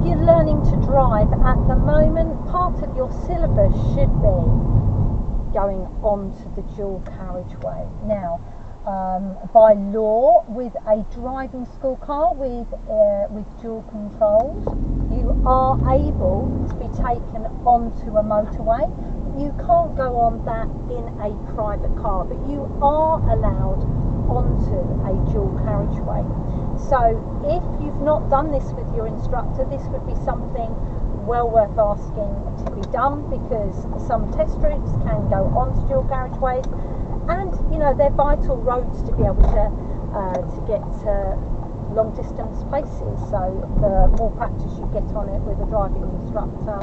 you're learning to drive at the moment, part of your syllabus should be going onto the dual carriageway. Now, by law, with a driving school car with dual controls, you are able to be taken onto a motorway. You can't go on that in a private car, but you are allowed onto a dual carriageway. So if you've not done this with your instructor, this would be something well worth asking to be done, because some test routes can go onto dual carriageways, and you know they're vital roads to be able to get long distance places. So the more practice you get on it with a driving instructor,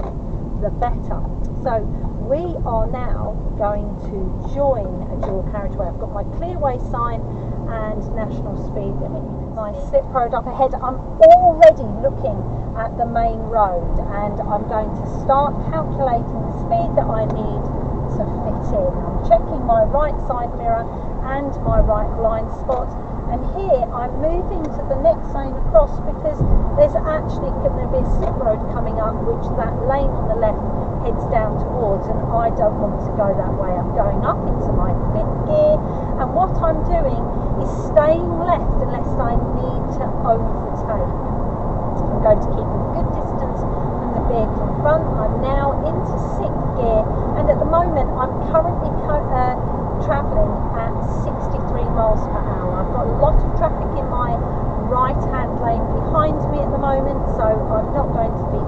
the better. So we are now going to join a dual carriageway. I've got my clearway sign and national speed limit. My slip road up ahead. I'm already looking at the main road, and I'm going to start calculating the speed that I need to fit in. I'm checking my right side mirror and my right blind spot, and here I'm moving to the next lane across, because there's actually going to be a slip road coming up which that lane on the left heads down towards, and I don't want to go that way. I'm going up into my fifth gear, and what I'm doing is staying left unless I need to overtake. I'm going to keep a good distance from the vehicle in front. I'm now into sixth gear, and at the moment I'm currently travelling at 63 miles per hour. I've got a lot of traffic in my right hand lane behind me at the moment, so I'm not going to be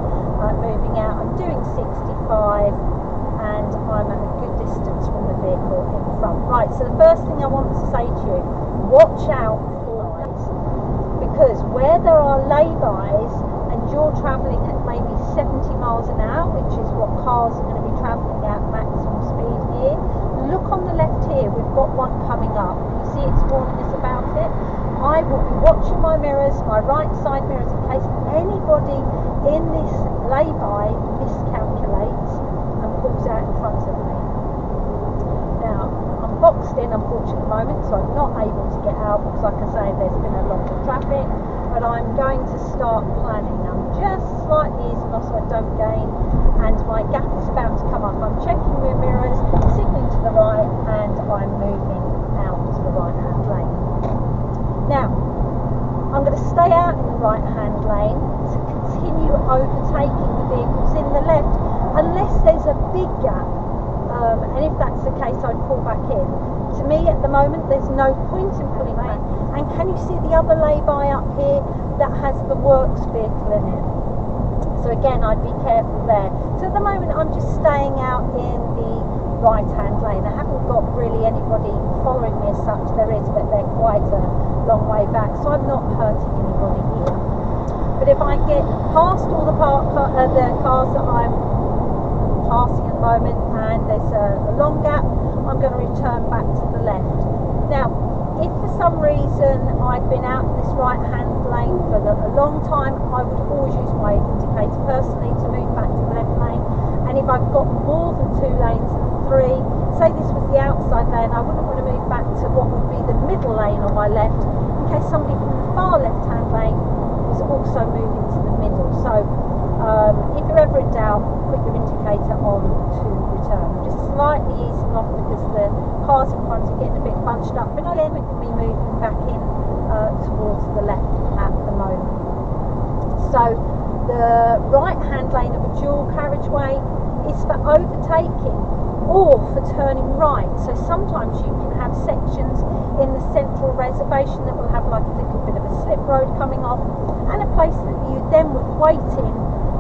moving out. I'm doing 65 and I'm at a good distance from the vehicle in front. Right, so the first thing I want to say to you, watch out for lights, because where there are lay-bys and you're travelling at maybe 70 miles an hour, which is what cars are going to be travelling at maximum speed here, look on the left here, we've got one coming up. You see it's warning us about it. I will be watching my mirrors, my right side mirrors, in case anybody in this lay-by miscalculates and pulls out in front of me. Now, I'm boxed in unfortunately at the moment, so I'm not able to get out because, like I say, there's been a lot of traffic, but I'm going to start planning. I'm just slightly easing off so I don't gain, and my gap is about to come up. I'm checking my mirrors, signalling to the right, and I'm moving out to the right hand lane. Now, I'm going to stay out in the right hand lane to continue overtaking the vehicles in the left, unless there's a big gap, and if that's the case I'd pull back in. To me at the moment there's no point in pulling back. And can you see the other lay-by up here that has the works vehicle in it? So again, I'd be careful there. So at the moment I'm just staying out in the right hand lane. I haven't got really anybody following me as such. There is, but they're quite a long way back, so I'm not hurting anybody here. But if I get past all the cars that I'm passing at the moment and there's a long gap, I'm going to return back to the left. Now, if for some reason I'd been out in this right hand lane for a long time, I would always use my indicator personally to move back to the left lane. And if I've got more than two lanes and three, say this was the outside lane, I wouldn't want to move back to what would be the middle lane on my left, in case somebody from the far left hand lane was also moving to the middle. So if you're ever in doubt, put your indicator on to return. I'm just slightly easing off because the cars in front are getting a bit bunched up, but again we can be moving back in towards the left at the moment. So the right hand lane of a dual carriageway is for overtaking or for turning right. So sometimes you can have sections in the central reservation that will have like a little bit of a slip road coming off, and a place that you then would wait in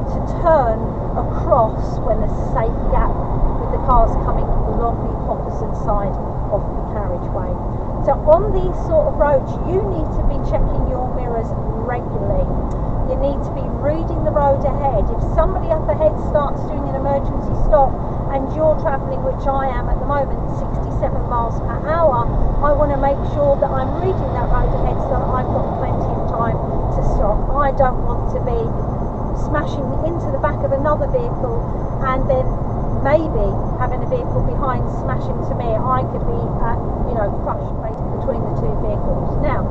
to turn across when there's a safe gap with the cars coming along the opposite side of the carriageway. So on these sort of roads you need to be checking your mirrors regularly. You need to be reading the road ahead. If somebody up ahead starts doing an emergency stop and you're travelling, which I am at the moment, 67 miles per hour, I want to make sure that I'm reading that road ahead so that I've got plenty of time to stop. I don't want to be smashing into the back of another vehicle and then maybe having a vehicle behind smash into me. I could be crushed between the two vehicles. Now,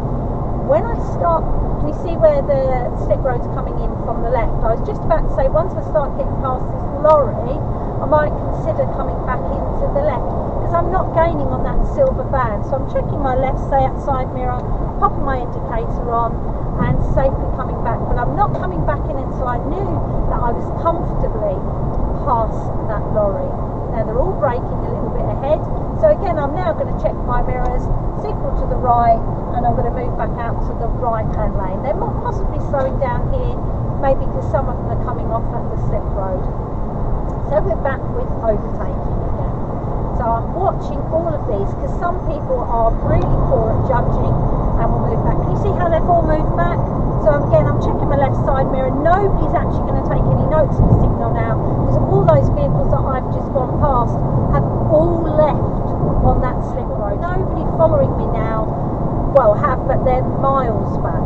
when I start, can you see where the slip road's coming in from the left? I was just about to say, once I start getting past this lorry, I might consider coming back into the left, because I'm not gaining on that silver van. So I'm checking my left side mirror, popping my indicator on, and safely coming back. But I'm not coming back in until I knew that I was comfortably past that lorry. Now they're all braking a little bit ahead. So again, I'm now going to check my mirrors, signal to the right, and I'm going to move back out to the right-hand lane. They're more possibly slowing down here, maybe because some of them are coming off at the slip road. So we're back with overtaking again. So I'm watching all of these, because some people are really poor at judging and will move back. Can you see how they've all moved back? So again, I'm checking my left side mirror. Nobody's actually going to take any notes of the signal now, because all those vehicles that I've just gone past have all left on that slip road. Nobody following me now, well, have, but they're miles back.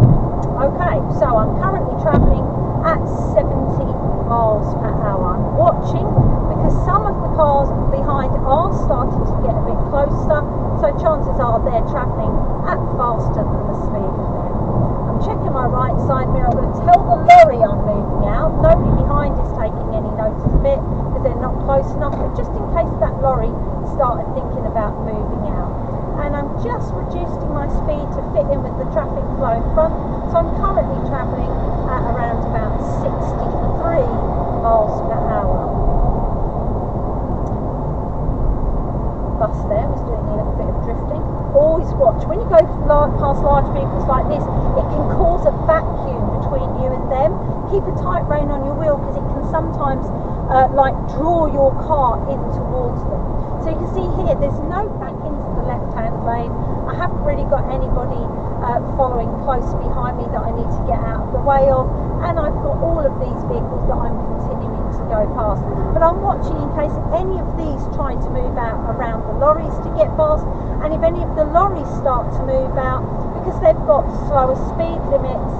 Okay, so I'm currently travelling at 70 miles per hour. I'm watching, because some of the cars behind are starting to get a bit closer, so chances are they're travelling at faster than the speed of them. I'm checking my right side mirror. I'm going to tell the lorry I'm moving out. Nobody behind is taking any notice of it, because they're not close enough, but just in case that lorry started thinking about moving out. And I'm just reducing my speed to fit in with the traffic flow in front. So I'm currently travelling at around about 63 miles per hour. Bus there was doing a little bit of drifting. Always watch, when you go past large vehicles like this, it can cause a vacuum between you and them. Keep a tight rein on your wheel, because it can sometimes like draw your car in towards them. So you can see here, there's no back into the left-hand lane. I haven't really got anybody following close behind me that I need to get out of the way of, and I've got all of these vehicles that I'm continuing to go past. But I'm watching in case any of these try to move out around the lorries to get past, and if any of the lorries start to move out, because they've got slower speed limits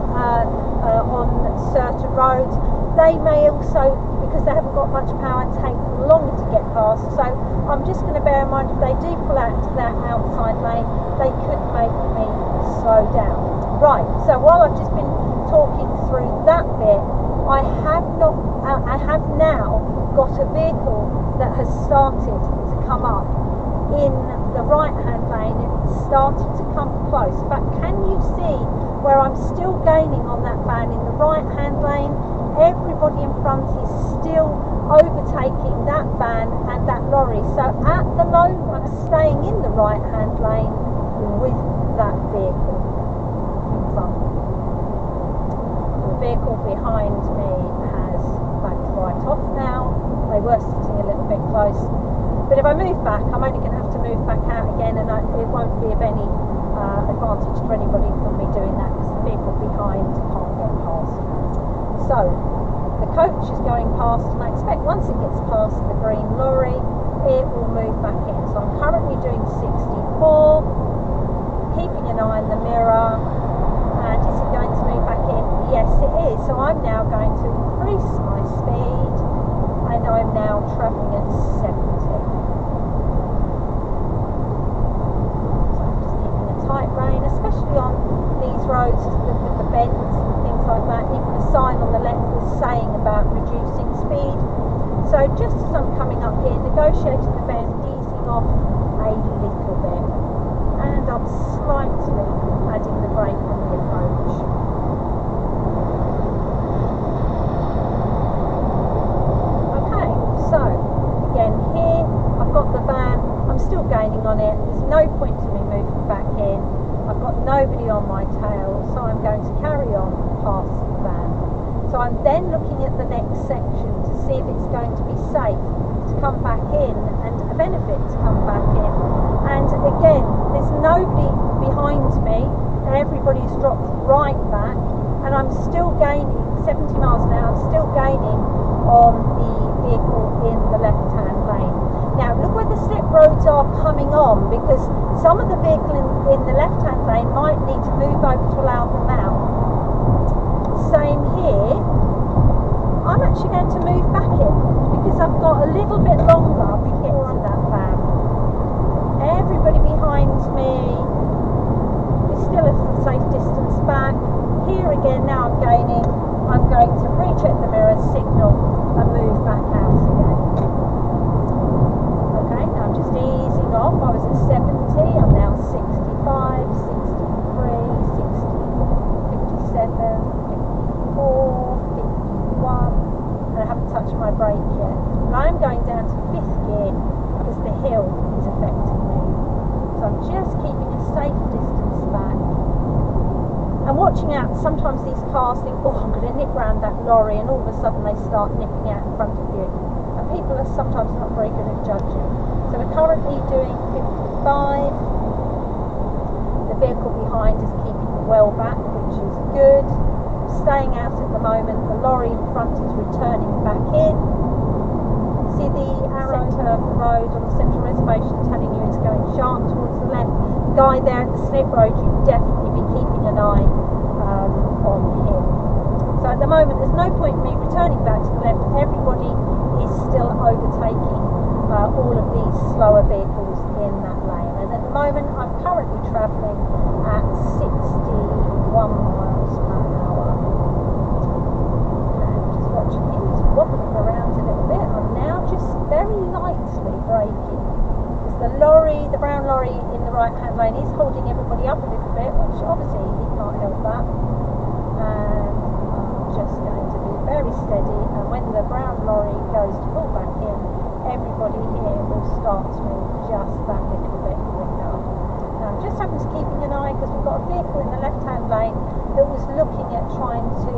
on certain roads, they may also, because they haven't got much power, take longer to get past. So I'm just going to bear in mind, if they do pull out to that outside lane, they could make me slow down. Right, so while I've just been talking through that bit, I have now got a vehicle that has started to come up in the right hand lane, and it's started to come close. But can you see where I'm still gaining on that van in the right hand lane? Everybody in front is still overtaking that van and that lorry. So at the moment I'm staying in the right hand lane with that vehicle in front. The vehicle behind me has backed right off now. They were sitting a little bit close, but if I move back, I'm only going to have to move back out again, and it won't be of any advantage to anybody from me doing that, because the vehicle behind can't get past. So the coach is going past, and I expect once it gets past the green lorry, it will move back in. So I'm currently doing 64, keeping an eye on the mirror. And is it going to move back in? Yes, it is. So I'm now going to increase my speed, and I'm now travelling at 70. So I'm just keeping a tight rein, especially on these roads with the bends and things like that. Even a sign on the left was saying about reducing speed. So just as I'm coming up here, negotiating the bend, easing off a little bit, and I'm slightly adding the brake on the approach. Okay, so again here I've got the van, I'm still gaining on it, there's no point in me moving back in, I've got nobody on my tail, so I'm going to carry on past the van. So I'm then looking at the next section to see if it's going to be safe to come back in and a benefit to come back in. And again, there's nobody behind me, everybody's dropped right back, and I'm still gaining 70 miles an hour, I'm still gaining on the vehicle in the left-hand lane. Now look where the slip roads are coming on, because some of the vehicle in the left-hand lane might need to move over to allow them out. Same here, I'm actually going to move back in, because I've got a little bit longer to get to that van. Everybody behind me is still a safe distance here again, now I'm gaining, I'm going to recheck the mirrors, signal and move back out again. Okay, now I'm just easing off. I was at 70, I'm now 65, 63, 60, 57, 54, 51, and I haven't touched my brake yet. And I'm going down to 5th gear because the hill is affecting me. So I'm just keeping a safe distance back. And watching out, sometimes these cars think, oh, I'm going to nip round that lorry, and all of a sudden they start nipping out in front of you. And people are sometimes not very good at judging. So we're currently doing 55. The vehicle behind is keeping well back, which is good. Staying out at the moment. The lorry in front is returning back in. See the arrow of the road on the central reservation telling you it's going sharp towards the left. The guy there at the slip road, you'd definitely be keeping an eye on him. So at the moment there's no point in me returning back to the left. Everybody is still overtaking all of these slower vehicles in that lane, and at the moment I'm currently travelling at 61 miles per hour. And just watching him, he's wobbling around a little bit. I'm now just very lightly braking because the lorry, the brown lorry in the right hand lane, is holding everybody up a little bit, which obviously he can't help that. And I'm just going to be very steady, and when the brown lorry goes to pull back in, everybody here will start to move just that little bit quicker. Now I'm just having to keeping an eye because we've got a vehicle in the left hand lane that was looking at trying to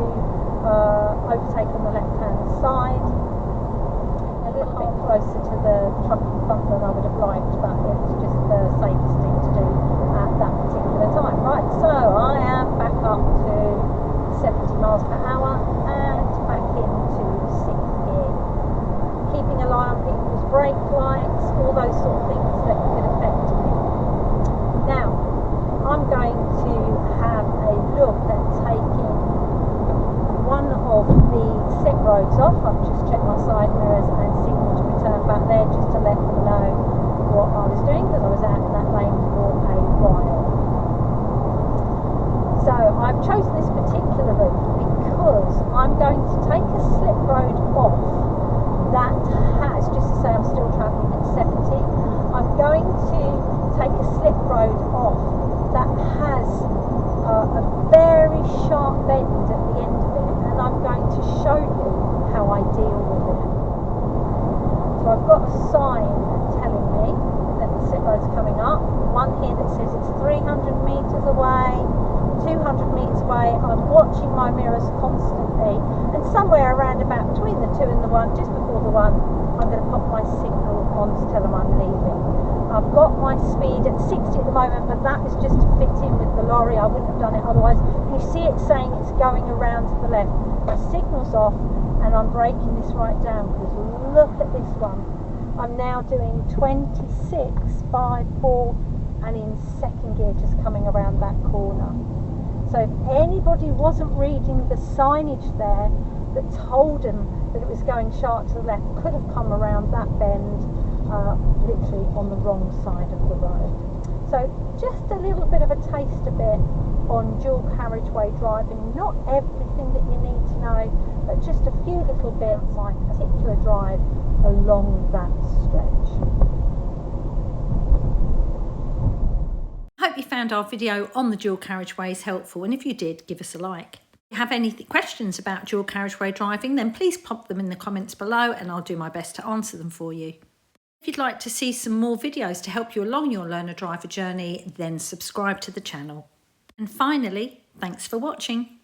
overtake on the left hand side. A little bit closer to the truck in front than I would have liked, but it was just the safest thing to do at that particular time. Right, so I am back up to 70 miles per hour and back into 6th gear. Keeping an eye on people's brake lights, all those sort of things that could affect me. Now, I'm going to have a look at taking one of the slip roads off. I've just checked my side mirrors and signalled to return back there just to let them know what I was doing, because I was out in that lane for a while. So I've chosen this particular route because I'm going to take a slip road off that has, just to say I'm still travelling at 70, I'm going to take a slip road off that has a very sharp bend at the end of it, and I'm going to show you how I deal with it. So I've got a sign telling me that the slip road's coming up, one here that says it's 300 metres away, 200 metres away. I'm watching my mirrors constantly, and somewhere around about between the 2 and the 1, just before the 1, I'm going to pop my signal on to tell them I'm leaving. I've got my speed at 60 at the moment, but that is just to fit in with the lorry. I wouldn't have done it otherwise. You see it saying it's going around to the left. My signal's off and I'm breaking this right down because look at this one. I'm now doing 26, 5, 4 and in 2nd gear, just coming around that corner. So if anybody wasn't reading the signage there that told them that it was going sharp to the left, could have come around that bend literally on the wrong side of the road. So just a little bit of a taste of it on dual carriageway driving. Not everything that you need to know, but just a few little bits, my particular drive along that stretch. I hope you found our video on the dual carriageways helpful, and if you did, give us a like. If you have any questions about dual carriageway driving, then please pop them in the comments below and I'll do my best to answer them for you. If you'd like to see some more videos to help you along your learner driver journey, then subscribe to the channel. And finally, thanks for watching.